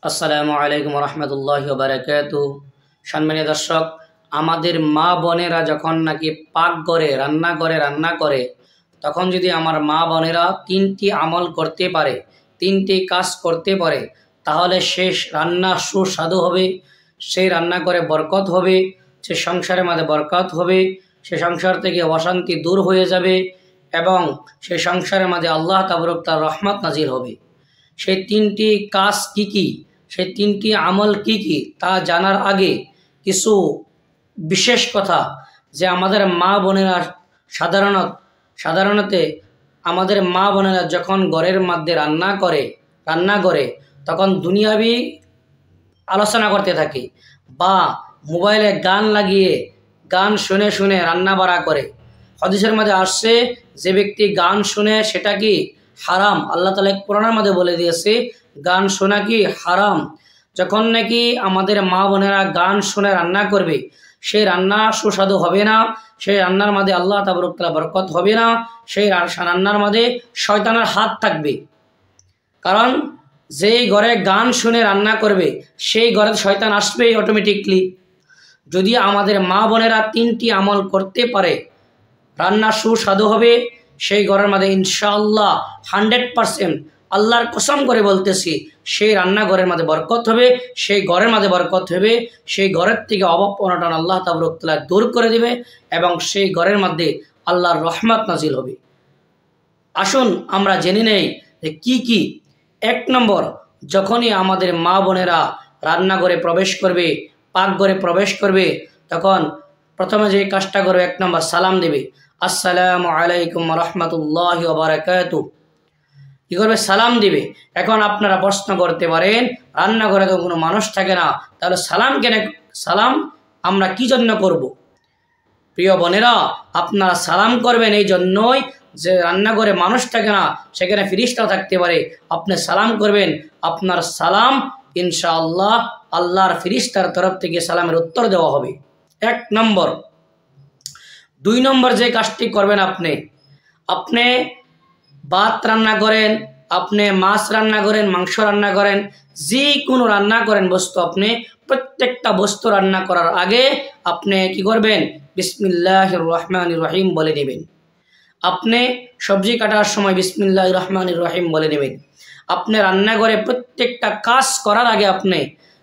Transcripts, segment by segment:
আসসালামু আলাইকুম রহমতুল্লাহি ওয়া বারাকাতুহু। সম্মানিত দর্শক, আমাদের মা বোনেরা যখন নাকি পাকঘরে রান্না করে তখন যদি আমার মা বোনেরা তিনটি আমল করতে পারে, তিনটি কাজ করতে পারে, তাহলে সে রান্না সুস্বাদু হবে, সেই রান্না করে বরকত হবে, সে সংসারের মধ্যে বরকত হবে, সে সংসার থেকে অশান্তি দূর হয়ে যাবে এবং সে সংসারের মাঝে আল্লাহ তাবারক তার রহমত নাজিল হবে। সেই তিনটি কাজ কি কি, সেই তিনটি আমল কি কি তা জানার আগে কিছু বিশেষ কথা, যে আমাদের মা বোনেরা সাধারণত আমাদের মা বোনেরা যখন ঘরের মধ্যে রান্না করে তখন দুনিয়াবি আলোচনা করতে থাকে বা মোবাইলে গান লাগিয়ে গান শুনে শুনে রান্না বাড়া করে। হাদিসের মধ্যে আসছে যে ব্যক্তি গান শুনে সেটা কি হারাম। আল্লাহ তাআলা কোরআনের মধ্যে বলে দিয়েছে গান শোনা কি হারাম। যখন নাকি আমাদের মা বোনেরা গান শুনে রান্না করবে, সেই রান্না সুস্বাদু হবে না, সেই রান্নার মধ্যে আল্লাহ তাবারক তাআলা বরকত হবে না, সেই রান্নার মধ্যে শয়তানের হাত থাকবে। কারণ যেই ঘরে গান শুনে রান্না করবে সেই ঘরে শয়তান আসবেই অটোমেটিকলি। যদি আমাদের মা বোনেরা তিনটি আমল করতে পারে, রান্না সুস্বাদু হবে, সেই ঘরের মধ্যে ইনশাআল্লাহ 100% আল্লাহর কসম করে বলতেছি সেই রান্নাঘরের মধ্যে বরকত হবে, সেই ঘরের মধ্যে বরকত হবে, সেই ঘরের থেকে অভাব অনটন আল্লাহ তাবারক তাআলা দূর করে দেবে এবং সেই ঘরের মধ্যে আল্লাহর রহমত নাজিল হবে। আসুন আমরা জেনে নেই যে কি কি। 1 নম্বর, যখনই আমাদের মা বোনেরা রান্নাঘরে প্রবেশ করবে, পাকঘরে প্রবেশ করবে, তখন প্রথমে যে কাজটা করবে 1 নম্বর সালাম দেবে, আসসালামু আলাইকুম রহমতুল্লাহি ওয়া বারাকাতুহু। কি করবে? সালাম দিবে। এখন আপনারা প্রশ্ন করতে পারেন রান্নাঘরে তো কোনো মানুষ থাকে না, তাহলে সালাম আমরা কি জন্য করব? প্রিয় বোনেরা, আপনারা সালাম করবেন এই জন্যই যে রান্নাঘরে মানুষ থাকে না, সেখানে ফেরেশতাও থাকতে পারে। আপনি সালাম করবেন, আপনার সালাম ইনশাআল্লাহ আল্লাহর ফেরেশতার তরফ থেকে সালামের উত্তর দেওয়া হবে। 1 নম্বর। 2 নম্বর যে কাজটি করবেন, আপনি ভাত রান্না করেন, আপনি মাছ রান্না করেন, মাংস রান্না করেন, যে কোনো রান্না করেন বস্তু, আপনি প্রত্যেকটা বস্তু রান্না করার আগে আপনি কি করবেন? বিসমিল্লাহির রহমানির রহিম বলে নেবেন। আপনি সবজি কাটার সময় বিসমিল্লাহির রহমানির রহিম বলে নেবেন। আপনি রান্নাঘরে প্রত্যেকটা কাজ করার আগে আপনি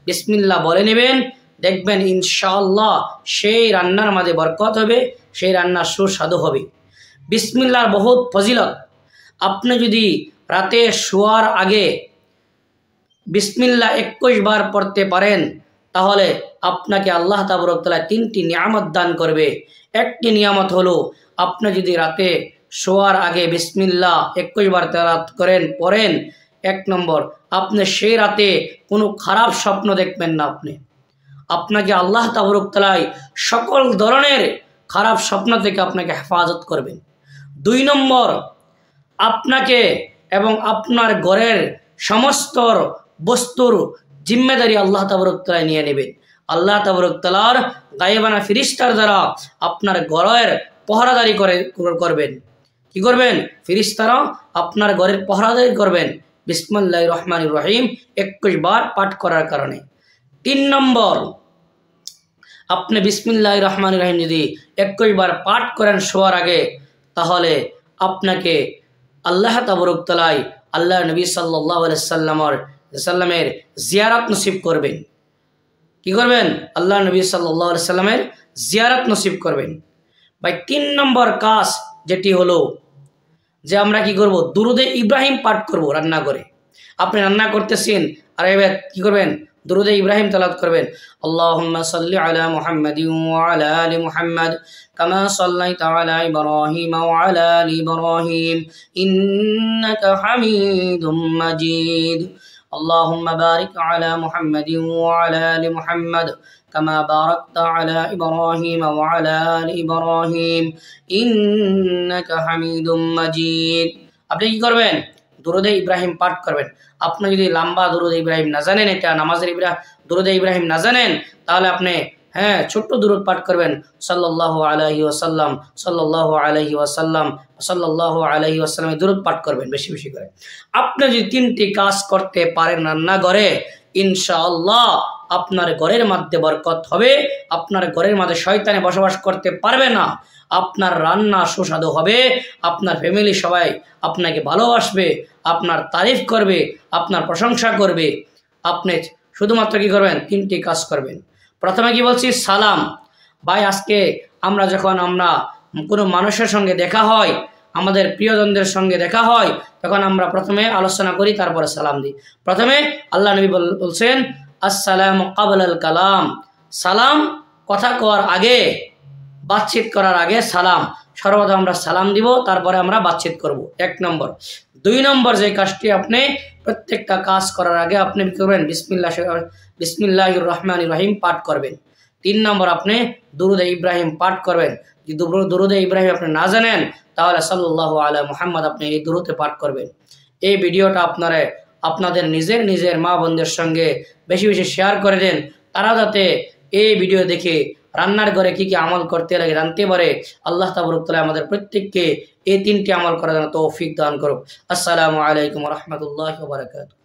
বিসমিল্লাহ বলে নেবেন। দেখবেন ইনশাআল্লাহ সেই রান্নার মাঝে বরকত হবে, সেই রান্না সুস্বাদু হবে। বিসমিল্লাহর বহুত ফজিলত। আপনি যদি রাতে শোয়ার আগে বিসমিল্লাহ 21 বার পড়তে পারেন, তাহলে আপনাকে আল্লাহ তাবারক তাআলা 3টি নিয়ামত দান করবে। একটি নিয়ামত হলো, আপনি যদি রাতে শোয়ার আগে বিসমিল্লাহ 21 বার তেলাওয়াত পড়েন, 1 নম্বর, আপনি সেই রাতে কোনো খারাপ স্বপ্ন দেখবেন না। আপনাকে আল্লাহ তাবারক তাআলা সকল ধরনের খারাপ স্বপ্ন থেকে আপনাকে হেফাজত করবেন। 2 নম্বর, আপনাকে এবং আপনার ঘরের সমস্ত বস্তুর জিম্মেদারি আল্লাহ তাবারক তাআলা নিয়ে নেবেন। আল্লাহ তাবারক তাআলার গায়েবানা ফেরেশতার দ্বারা আপনার ঘরের পহরাদারি করবেন। কি করবেন? ফেরেশতারা আপনার ঘরের পহরাদারি করবেন বিসমিল্লাহির রহমানির রহিম 21 বার পাঠ করার কারণে। 3 নম্বর, আপনি বিসমিল্লাহির রহমানির রহিম যদি 21 বার পাঠ করেন শোয়ার আগে, তাহলে আপনাকে আল্লাহ তাবারক তাআলা আল্লাহর নবী সাল্লাল্লাহু আলাইহি সাল্লামের জিয়ারত নসিব করবেন। কি করবেন? আল্লাহর নবী সাল্লাল্লাহু আলাইহি সাল্লামের জিয়ারত নসিব করবেন। ভাই 3 নম্বর কাজ যেটি হলো যে আমরা কি করব? দুরুদে ইব্রাহিম পাঠ করব রান্না করে। আপনি রান্না করতেছেন আর এবার কি করবেন? দুরুদে ইব্রাহিম তেলাওয়াত করবেন। আল্লাহুম্মা সাল্লি আলা মুহাম্মাদিন ওয়া আলা আলি মুহাম্মাদ কামা সাল্লাইতা আলা ইব্রাহিম ওয়া আলা আলি ইব্রাহিম ইন্নাকা হামিদুম মাজিদ। আল্লাহুম্মা বারিক আলা মুহাম্মাদিন ওয়া আলা আলি মুহাম্মাদ কামা বারাকতা আলা ইব্রাহিম ওয়া আলা আলি ইব্রাহিম ইন্নাকা হামিদুম মাজিদ। আপনি কি করবেন? দুরুদে ইব্রাহিম পাঠ করবেন। আপনি যদি লম্বা দুরুদে ইব্রাহিম না জানেন, এটা নামাজের দুরুদে ইব্রাহিম না জানেন, তাহলে আপনি ছোট্ট দুরুদ পাঠ করবেন, সাল্লাল্লাহু আলাইহি ওয়াসাল্লাম, সাল্লাল্লাহু আলাইহি ওয়াসাল্লাম, সাল্লাল্লাহু আলাইহি ওয়াসাল্লাম দুরুদ পাঠ করবেন বেশি বেশি করে। আপনি যদি 3টি কাজ করতে পারেন রান্নাঘরে, ইনশাআল্লাহ আপনার ঘরের মধ্যে বরকত হবে, আপনার ঘরের মধ্যে শয়তানে বসবাস করতে পারবে না, আপনার রান্না সুস্বাদু হবে, আপনার ফ্যামিলি সবাই আপনাকে ভালোবাসবে, আপনার তারিফ করবে, আপনার প্রশংসা করবে। আপনি শুধুমাত্র কি করবেন? 3টি কাজ করবেন। প্রথমে কি বলছি? সালাম। ভাই আজকে আমরা যখন কোনো মানুষের সঙ্গে দেখা হয়, আমাদের প্রিয়জনদের সঙ্গে দেখা হয়, তখন আমরা প্রথমে আলোচনা করি, তারপরে সালাম দিই। প্রথমে আল্লাহ নবী বলছেন আসসালামু ক্বাবলাল কালাম, সালাম কথা কওয়ার আগে, বাতচিত করার আগে সালাম, সর্বদা আমরা সালাম দিব, তারপরে আমরা বাতচিত করব। 1 নম্বর। 2 নম্বর যে কাজটি, আপনি প্রত্যেকটা কাজ করার আগে আপনি কি করবেন? বিসমিল্লাহির রহমানির রহিম পাঠ করবেন। 3 নম্বর, আপনি দুরুদে ইব্রাহিম পাঠ করবেন। যদি দুরুদে ইব্রাহিম আপনি না জানেন, তাহলে সাল্লাল্লাহু আলা মুহাম্মদ আপনি এই দুরুদে পাঠ করবেন। এই ভিডিওটা আপনাদের নিজের মা বোনদের সঙ্গে বেশি বেশি শেয়ার করে দেন, তারা যাতে এই ভিডিও দেখে রান্নার ঘরে কি কি আমল করতে লাগে জানতে পারে। আল্লাহ তাবারক তাআলা আমাদের প্রত্যেককে এই 3টি আমল করার জন্য তৌফিক দান করুক। আসসালামু আলাইকুম ওয়া রাহমাতুল্লাহি ওয়া বারাকাতুহু।